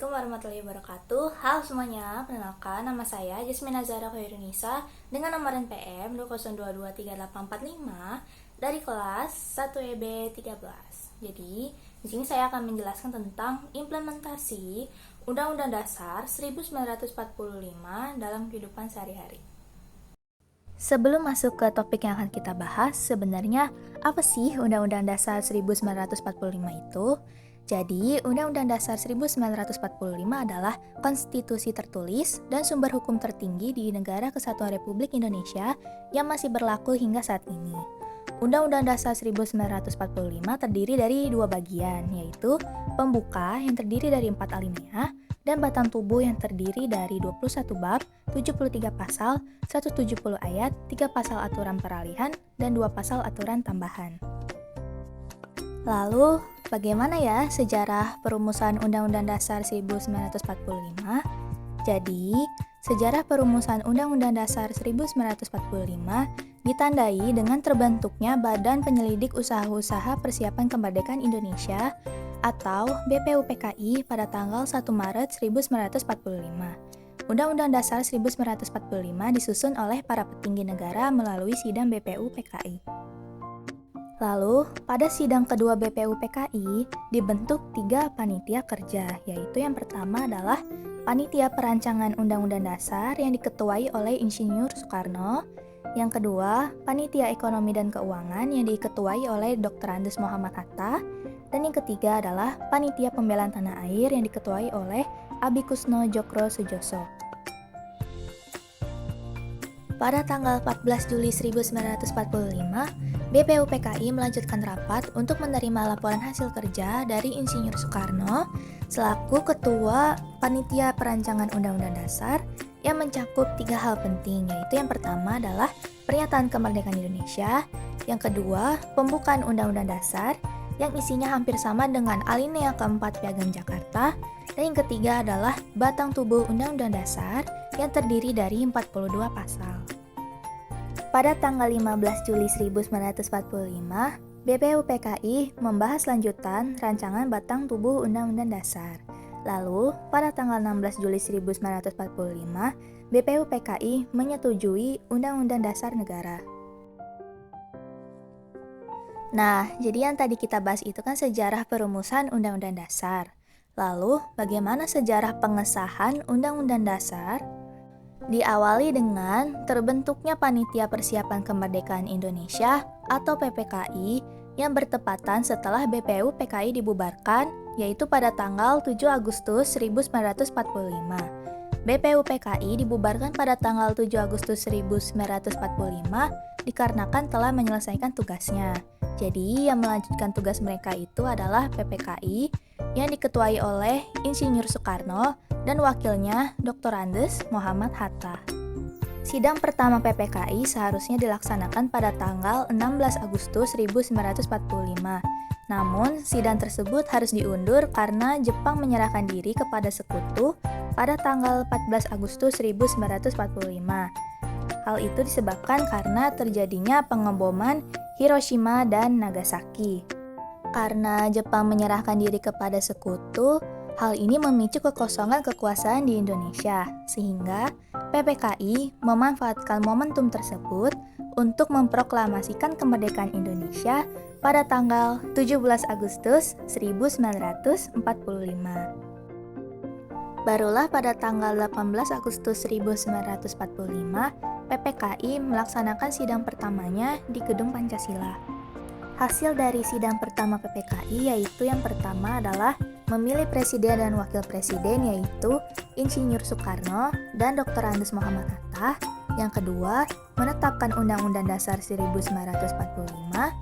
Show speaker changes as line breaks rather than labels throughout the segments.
Assalamualaikum warahmatullahi wabarakatuh. Halo semuanya, perkenalkan nama saya Jasmina Zahra Khairunisa dengan nomor NPM 202238845 dari kelas 1 EB 13. Jadi, di sini saya akan menjelaskan tentang implementasi Undang-Undang Dasar 1945 dalam kehidupan sehari-hari. Sebelum masuk ke topik yang akan kita bahas, sebenarnya apa sih Undang-Undang Dasar 1945 itu? Jadi, Undang-Undang Dasar 1945 adalah konstitusi tertulis dan sumber hukum tertinggi di Negara Kesatuan Republik Indonesia yang masih berlaku hingga saat ini. Undang-Undang Dasar 1945 terdiri dari dua bagian, yaitu pembuka yang terdiri dari 4 alinea dan batang tubuh yang terdiri dari 21 bab, 73 pasal, 170 ayat, 3 pasal aturan peralihan, dan 2 pasal aturan tambahan. Lalu, bagaimana ya sejarah perumusan Undang-Undang Dasar 1945? Jadi, sejarah perumusan Undang-Undang Dasar 1945 ditandai dengan terbentuknya Badan Penyelidik Usaha-Usaha Persiapan Kemerdekaan Indonesia atau BPUPKI pada tanggal 1 Maret 1945. Undang-Undang Dasar 1945 disusun oleh para petinggi negara melalui sidang BPUPKI. Lalu, pada sidang kedua BPUPKI, dibentuk 3 panitia kerja, yaitu yang pertama adalah Panitia Perancangan Undang-Undang Dasar yang diketuai oleh Insinyur Soekarno, yang kedua, Panitia Ekonomi dan Keuangan yang diketuai oleh Dr. Andes Muhammad Hatta, dan yang ketiga adalah Panitia Pembelaan Tanah Air yang diketuai oleh Abikusno Djokro Sujoso. Pada tanggal 14 Juli 1945, BPUPKI melanjutkan rapat untuk menerima laporan hasil kerja dari Insinyur Soekarno selaku Ketua Panitia Perancangan Undang-Undang Dasar yang mencakup 3 hal penting, yaitu yang pertama adalah pernyataan kemerdekaan Indonesia, yang kedua pembukaan Undang-Undang Dasar yang isinya hampir sama dengan alinea keempat Piagam Jakarta, dan yang ketiga adalah batang tubuh Undang-Undang Dasar yang terdiri dari 42 pasal. Pada tanggal 15 Juli 1945, BPUPKI membahas lanjutan rancangan batang tubuh Undang-Undang Dasar. Lalu, pada tanggal 16 Juli 1945, BPUPKI menyetujui Undang-Undang Dasar Negara. Nah, jadi yang tadi kita bahas itu kan sejarah perumusan Undang-Undang Dasar. Lalu, bagaimana sejarah pengesahan Undang-Undang Dasar? Diawali dengan terbentuknya Panitia Persiapan Kemerdekaan Indonesia atau PPKI yang bertepatan setelah BPUPKI dibubarkan, yaitu pada tanggal 7 Agustus 1945. BPUPKI dibubarkan pada tanggal 7 Agustus 1945 dikarenakan telah menyelesaikan tugasnya. Jadi, yang melanjutkan tugas mereka itu adalah PPKI yang diketuai oleh Insinyur Soekarno dan wakilnya Dr. Andes Muhammad Hatta. Sidang pertama PPKI seharusnya dilaksanakan pada tanggal 16 Agustus 1945. Namun, sidang tersebut harus diundur karena Jepang menyerahkan diri kepada Sekutu pada tanggal 14 Agustus 1945. Hal itu disebabkan karena terjadinya pengeboman Hiroshima dan Nagasaki. Karena Jepang menyerahkan diri kepada Sekutu, hal ini memicu kekosongan kekuasaan di Indonesia, sehingga PPKI memanfaatkan momentum tersebut untuk memproklamasikan kemerdekaan Indonesia pada tanggal 17 Agustus 1945. Barulah pada tanggal 18 Agustus 1945, PPKI melaksanakan sidang pertamanya di Gedung Pancasila. Hasil dari sidang pertama PPKI yaitu yang pertama adalah memilih presiden dan wakil presiden yaitu Insinyur Soekarno dan Dr. Andes Muhammad Hatta. Yang kedua, menetapkan Undang-Undang Dasar 1945.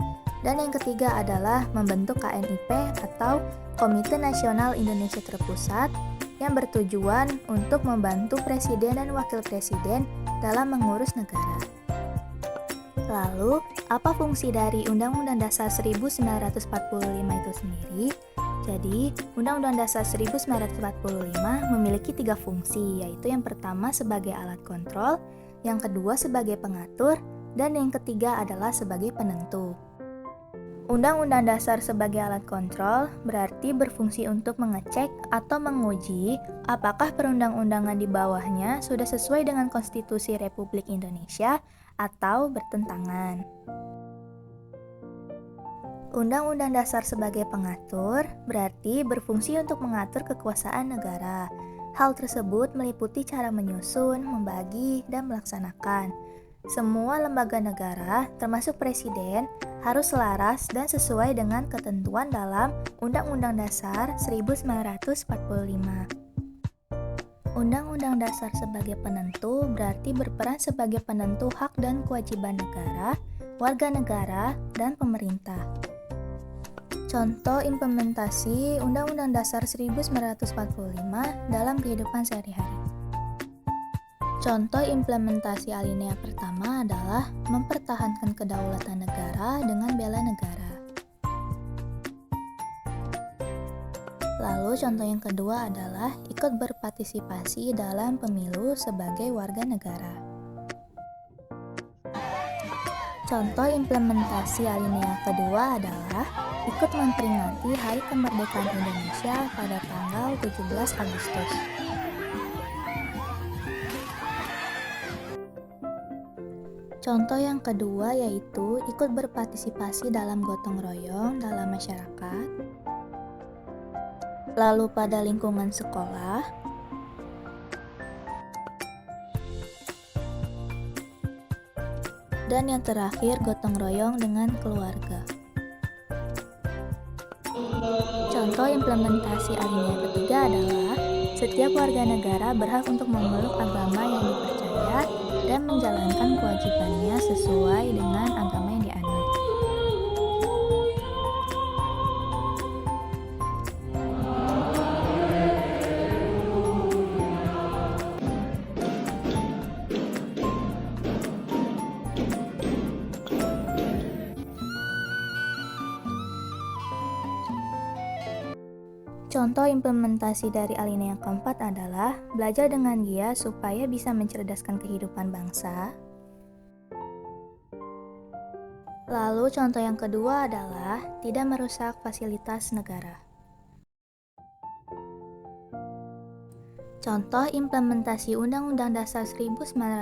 Dan yang ketiga adalah membentuk KNIP atau Komite Nasional Indonesia Terpusat yang bertujuan untuk membantu presiden dan wakil presiden dalam mengurus negara. Lalu, apa fungsi dari Undang-Undang Dasar 1945 itu sendiri? Jadi, Undang-Undang Dasar 1945 memiliki 3 fungsi, yaitu yang pertama sebagai alat kontrol, yang kedua sebagai pengatur, dan yang ketiga adalah sebagai penentu. Undang-Undang Dasar sebagai alat kontrol berarti berfungsi untuk mengecek atau menguji apakah perundang-undangan di bawahnya sudah sesuai dengan Konstitusi Republik Indonesia atau bertentangan. Undang-Undang Dasar sebagai pengatur berarti berfungsi untuk mengatur kekuasaan negara. Hal tersebut meliputi cara menyusun, membagi, dan melaksanakan. Semua lembaga negara, termasuk presiden, harus selaras dan sesuai dengan ketentuan dalam Undang-Undang Dasar 1945. Undang-Undang Dasar sebagai penentu berarti berperan sebagai penentu hak dan kewajiban negara, warga negara, dan pemerintah. Contoh implementasi Undang-Undang Dasar 1945 dalam kehidupan sehari-hari. Contoh implementasi alinea pertama adalah mempertahankan kedaulatan negara dengan bela negara. Lalu contoh yang kedua adalah ikut berpartisipasi dalam pemilu sebagai warga negara. Contoh implementasi alinea kedua adalah ikut memperingati Hari Kemerdekaan Indonesia pada tanggal 17 Agustus. Contoh yang kedua yaitu ikut berpartisipasi dalam gotong royong dalam masyarakat, lalu pada lingkungan sekolah, dan yang terakhir gotong royong dengan keluarga. Contoh implementasi alinea ketiga adalah setiap warga negara berhak untuk memeluk agama yang dipercaya dan menjalankan kewajibannya sesuai dengan agama yang dianut. Contoh implementasi dari alinea keempat adalah belajar dengan giat supaya bisa mencerdaskan kehidupan bangsa. Lalu contoh yang kedua adalah tidak merusak fasilitas negara. Contoh implementasi Undang-Undang Dasar 1945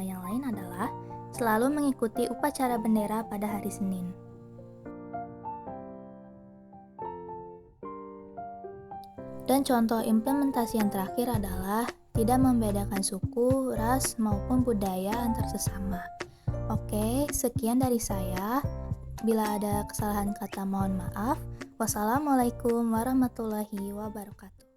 yang lain adalah selalu mengikuti upacara bendera pada hari Senin. Dan contoh implementasi yang terakhir adalah tidak membedakan suku, ras, maupun budaya antar sesama. Oke, sekian dari saya. Bila ada kesalahan kata mohon maaf. Wassalamualaikum warahmatullahi wabarakatuh.